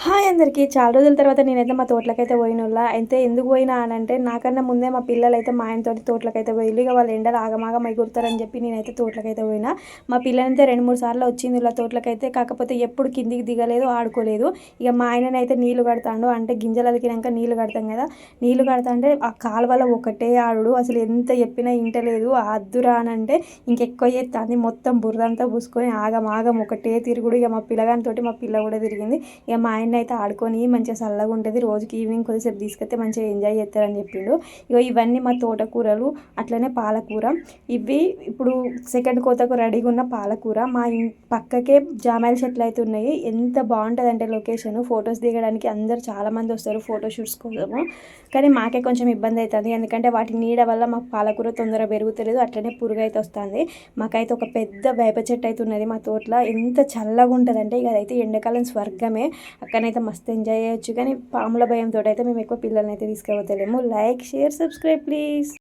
Hi అందరికీ. చాలా రోజుల తర్వాత నేనైతే మా తోటలకైతే పోయినోళ్ళ. అయితే ఎందుకు పోయినా అనంటే, నాకన్నా ముందే మా పిల్లలైతే మా ఆయనతోటి తోటలకైతే పోయిల్లు. ఇక వాళ్ళు ఎండలు ఆగమాగం ఎగురుతారని చెప్పి నేనైతే తోటలకైతే పోయినా. మా పిల్లలైతే 2, 3 సార్లు వచ్చింది ఇలా తోటలకైతే. కాకపోతే ఎప్పుడు కిందికి దిగలేదు, ఆడుకోలేదు. ఇక మా ఆయననైతే నీళ్లు కడతాండు. అంటే గింజలు అలికినాక నీళ్లు కడతాం కదా, నీళ్లు కడతా అంటే ఆ కాలువలో ఒకటే ఆడుడు. అసలు ఎంత చెప్పినా ఇంటలేదు. అద్దురా అనంటే ఇంకెక్కువ చేస్తుంది. మొత్తం బురదంతా పూసుకొని ఆగమాగం ఒకటే తిరుగుడు. ఇక మా పిల్లగానితోటి మా పిల్ల కూడా తిరిగింది. ఇక మా ఆయన అయితే ఆడుకొని మంచిగా చల్లగా ఉంటుంది. రోజుకి ఈవినింగ్ కొద్దిసేపు తీసుకొస్తే మంచిగా ఎంజాయ్ చేస్తారని చెప్పిండు. ఇవన్నీ మా తోటకూరలు, అట్లనే పాలకూర. ఇవి ఇప్పుడు సెకండ్ కోతకు రెడీగా ఉన్న పాలకూర. మా పక్కకే జామాయిల చెట్లు అయితే ఉన్నాయి. ఎంత బాగుంటుంది అంటే లొకేషన్, ఫొటోస్ దిగడానికి అందరు చాలామంది వస్తారు ఫోటోషూట్స్ కోసము. కానీ మాకే కొంచెం ఇబ్బంది అవుతుంది, ఎందుకంటే వాటి నీడ వల్ల మాకు పాలకూర తొందరగా పెరుగుతలేదు, అట్లనే పురుగు అయితే వస్తుంది. మాకైతే ఒక పెద్ద వేప చెట్టు అయితే ఉన్నది మా తోటలో. ఎంత చల్లగా ఉంటుంది అంటే ఇక అదైతే ఎండాకాలం స్వర్గమే. అక్కడనైతే మస్తు ఎంజాయ్ చేయొచ్చు. కానీ పాముల భయంతో అయితే మేము ఎక్కువ పిల్లల్ని అయితే తీసుకుపోతలేము. Like, share, subscribe please.